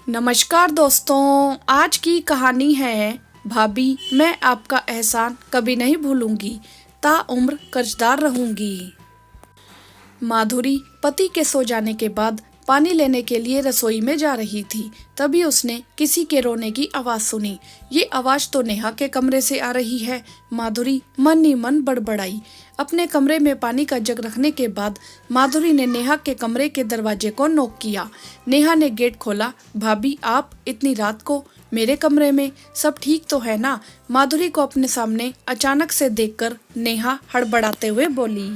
नमस्कार दोस्तों, आज की कहानी है भाभी मैं आपका एहसान कभी नहीं भूलूंगी, ताउम्र कर्जदार रहूंगी। माधुरी पति के सो जाने के बाद पानी लेने के लिए रसोई में जा रही थी। तभी उसने किसी के रोने की आवाज सुनी। ये आवाज तो नेहा के कमरे से आ रही है। माधुरी मन ही मन बड़बड़ाई। अपने कमरे में पानी का जग रखने के बाद माधुरी ने नेहा के कमरे के दरवाजे को नॉक किया। नेहा ने गेट खोला। भाभी आप इतनी रात को मेरे कमरे में, सब ठीक तो है ना? माधुरी को अपने सामने अचानक से देखकर नेहा हड़बड़ाते हुए बोली।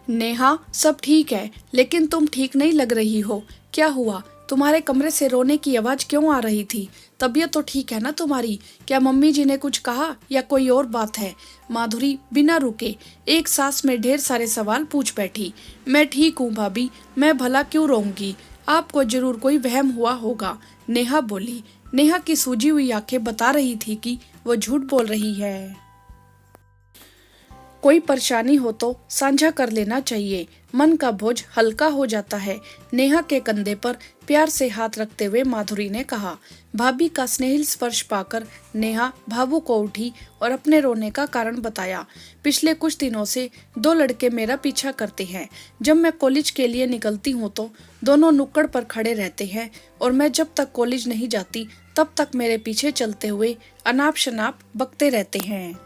नेहा सब ठीक है, लेकिन तुम ठीक नहीं लग रही हो। क्या हुआ? तुम्हारे कमरे से रोने की आवाज क्यों आ रही थी? तबीयत तो ठीक है ना तुम्हारी? क्या मम्मी जी ने कुछ कहा या कोई और बात है? माधुरी बिना रुके एक सांस में ढेर सारे सवाल पूछ बैठी। मैं ठीक हूँ भाभी, मैं भला क्यों रोऊंगी? आपको जरूर कोई वहम हुआ होगा, नेहा बोली। नेहा की सूजी हुई आंखें बता रही थी कि वो झूठ बोल रही है। कोई परेशानी हो तो साझा कर लेना चाहिए, मन का बोझ हल्का हो जाता है। नेहा के कंधे पर प्यार से हाथ रखते हुए माधुरी ने कहा। भाभी का स्नेहिल स्पर्श पाकर नेहा भावुक हो उठी और अपने रोने का कारण बताया। पिछले कुछ दिनों से दो लड़के मेरा पीछा करते हैं। जब मैं कॉलेज के लिए निकलती हूँ तो दोनों नुक्कड़ पर खड़े रहते हैं और मैं जब तक कॉलेज नहीं जाती तब तक मेरे पीछे चलते हुए अनाप शनाप बकते रहते हैं।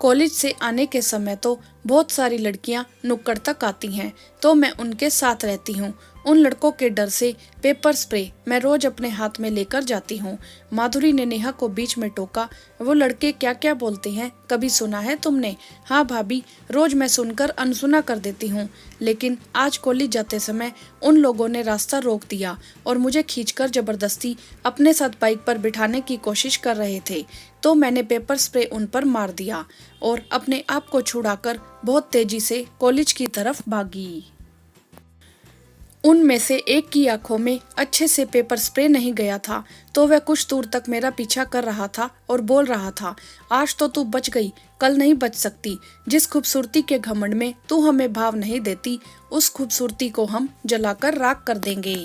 कॉलेज से आने के समय तो बहुत सारी लड़कियां नुक्कड़ तक आती हैं, तो मैं उनके साथ रहती हूँ। उन लड़कों के डर से पेपर स्प्रे मैं रोज अपने हाथ में लेकर जाती हूँ। माधुरी ने नेहा को बीच में टोका। वो लड़के क्या क्या बोलते हैं, कभी सुना है तुमने? हाँ भाभी, रोज मैं सुनकर अनसुना कर देती हूँ, लेकिन आज कॉलेज जाते समय उन लोगों ने रास्ता रोक दिया और मुझे खींचकर जबरदस्ती अपने साथ बाइक पर बिठाने की कोशिश कर रहे थे, तो मैंने पेपर स्प्रे उन पर मार दिया और अपने आप को छुड़ाकर बहुत तेजी से कॉलेज की तरफ भागी। उनमें से एक की आंखों में अच्छे से पेपर स्प्रे नहीं गया था, तो वह कुछ दूर तक मेरा पीछा कर रहा था और बोल रहा था, आज तो तू बच गई, कल नहीं बच सकती। जिस खूबसूरती के घमंड में तू हमें भाव नहीं देती, उस खूबसूरती को हम जलाकर राख कर देंगे।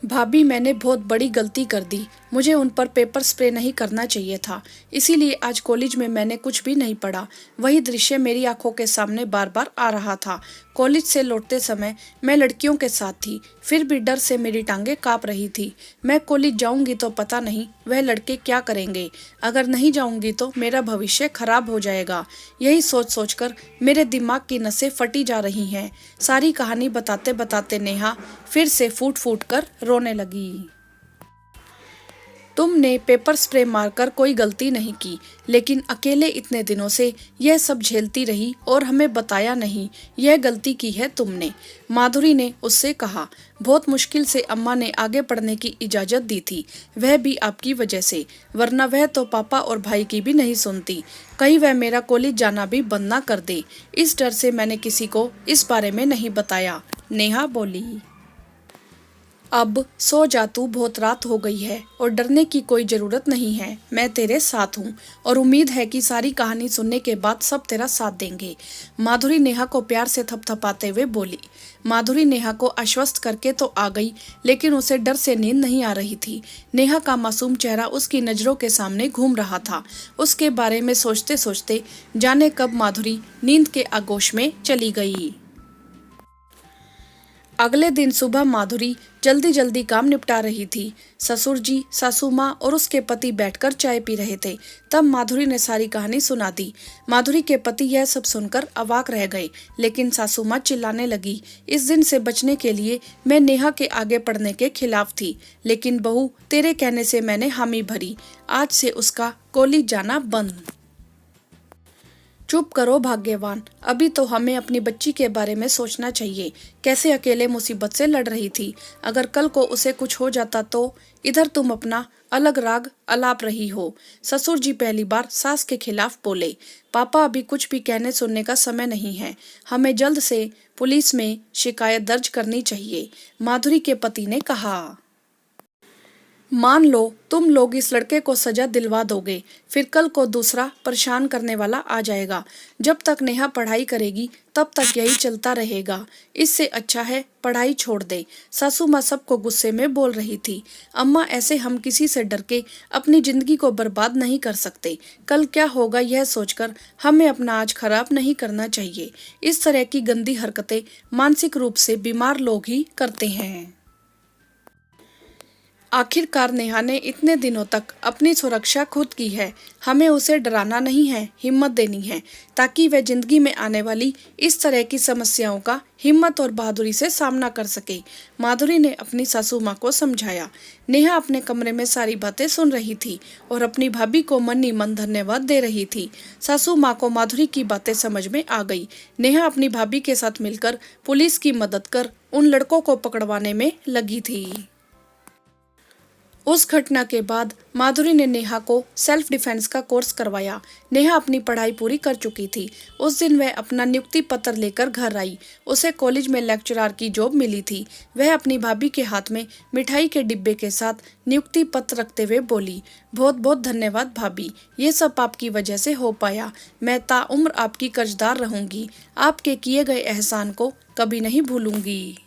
भाभी मैंने बहुत बड़ी गलती कर दी, मुझे उन पर पेपर स्प्रे नहीं करना चाहिए था, इसीलिए आज कॉलेज में मैंने कुछ भी नहीं पढ़ा। वही दृश्य मेरी आंखों के सामने बार बार आ रहा था। कॉलेज से लौटते समय मैं लड़कियों के साथ थी, फिर भी डर से मेरी टांगें कांप रही थी। मैं कॉलेज जाऊंगी तो पता नहीं वह लड़के क्या करेंगे, अगर नहीं जाऊंगी तो मेरा भविष्य खराब हो जाएगा। यही सोच सोचकर मेरे दिमाग की नसें फटी जा रही हैं। सारी कहानी बताते बताते नेहा फिर से फूट फूट कर रोने लगी। तुमने पेपर स्प्रे मारकर कोई गलती नहीं की, लेकिन अकेले इतने दिनों से यह सब झेलती रही और हमें बताया नहीं, यह गलती की है तुमने, माधुरी ने उससे कहा। बहुत मुश्किल से अम्मा ने आगे पढ़ने की इजाजत दी थी, वह भी आपकी वजह से, वरना वह तो पापा और भाई की भी नहीं सुनती। कहीं वह मेरा कॉलेज जाना भी बंद ना कर दे, इस डर से मैंने किसी को इस बारे में नहीं बताया, नेहा बोली। अब सो जा तू, बहुत रात हो गई है और डरने की कोई जरूरत नहीं है, मैं तेरे साथ हूँ और उम्मीद है कि सारी कहानी सुनने के बाद सब तेरा साथ देंगे, माधुरी नेहा को प्यार से थपथपाते हुए बोली। माधुरी नेहा को आश्वस्त करके तो आ गई, लेकिन उसे डर से नींद नहीं आ रही थी। नेहा का मासूम चेहरा उसकी नजरों के सामने घूम रहा था। उसके बारे में सोचते सोचते जाने कब माधुरी नींद के आगोश में चली गई। अगले दिन सुबह माधुरी जल्दी जल्दी काम निपटा रही थी। ससुर जी, सासू माँ और उसके पति बैठकर चाय पी रहे थे। तब माधुरी ने सारी कहानी सुना दी। माधुरी के पति यह सब सुनकर अवाक रह गए, लेकिन सासू माँ चिल्लाने लगी, इस दिन से बचने के लिए मैं नेहा के आगे पढ़ने के खिलाफ थी, लेकिन बहू तेरे कहने से मैंने हामी भरी, आज से उसका कॉलेज जाना बंद। चुप करो भाग्यवान, अभी तो हमें अपनी बच्ची के बारे में सोचना चाहिए, कैसे अकेले मुसीबत से लड़ रही थी, अगर कल को उसे कुछ हो जाता तो। इधर तुम अपना अलग राग अलाप रही हो। ससुर जी पहली बार सास के खिलाफ बोले। पापा अभी कुछ भी कहने सुनने का समय नहीं है, हमें जल्द से पुलिस में शिकायत दर्ज करनी चाहिए, माधुरी के पति ने कहा। मान लो तुम लोग इस लड़के को सजा दिलवा दोगे, फिर कल को दूसरा परेशान करने वाला आ जाएगा। जब तक नेहा पढ़ाई करेगी तब तक यही चलता रहेगा। इससे अच्छा है पढ़ाई छोड़ दे। सासू माँ सबको गुस्से में बोल रही थी। अम्मा, ऐसे हम किसी से डर के अपनी जिंदगी को बर्बाद नहीं कर सकते। कल क्या होगा यह सोचकर हमें अपना आज खराब नहीं करना चाहिए। इस तरह की गंदी हरकतें मानसिक रूप से बीमार लोग ही करते हैं। आखिरकार नेहा ने इतने दिनों तक अपनी सुरक्षा खुद की है। हमें उसे डराना नहीं है, हिम्मत देनी है, ताकि वह जिंदगी में आने वाली इस तरह की समस्याओं का हिम्मत और बहादुरी से सामना कर सके। माधुरी ने अपनी सासू माँ को समझाया। नेहा अपने कमरे में सारी बातें सुन रही थी और अपनी भाभी को मन ही मन धन्यवाद दे रही थी। सासू माँ को माधुरी की बातें समझ में आ गई। नेहा अपनी भाभी के साथ मिलकर पुलिस की मदद कर उन लड़कों को पकड़वाने में लगी थी। उस घटना के बाद माधुरी ने नेहा को सेल्फ डिफेंस का कोर्स करवाया। नेहा अपनी पढ़ाई पूरी कर चुकी थी। उस दिन वह अपना नियुक्ति पत्र लेकर घर आई। उसे कॉलेज में लेक्चरर की जॉब मिली थी। वह अपनी भाभी के हाथ में मिठाई के डिब्बे के साथ नियुक्ति पत्र रखते हुए बोली, बहुत बहुत धन्यवाद भाभी, ये सब आपकी वजह से हो पाया। मैं ताउम्र आपकी कर्जदार रहूंगी। आपके किए गए एहसान को कभी नहीं भूलूंगी।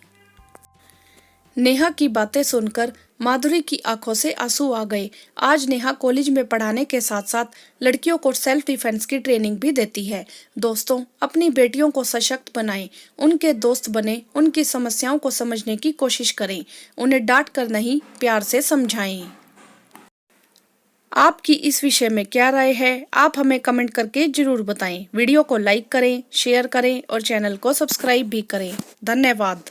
नेहा की बातें सुनकर माधुरी की आंखों से आंसू आ गए। आज नेहा कॉलेज में पढ़ाने के साथ साथ लड़कियों को सेल्फ डिफेंस की ट्रेनिंग भी देती है। दोस्तों, अपनी बेटियों को सशक्त बनाएं, उनके दोस्त बने, उनकी समस्याओं को समझने की कोशिश करें, उन्हें डांट कर नहीं प्यार से समझाएं। आपकी इस विषय में क्या राय है, आप हमें कमेंट करके जरूर बताएं। वीडियो को लाइक करें, शेयर करें और चैनल को सब्सक्राइब भी करें। धन्यवाद।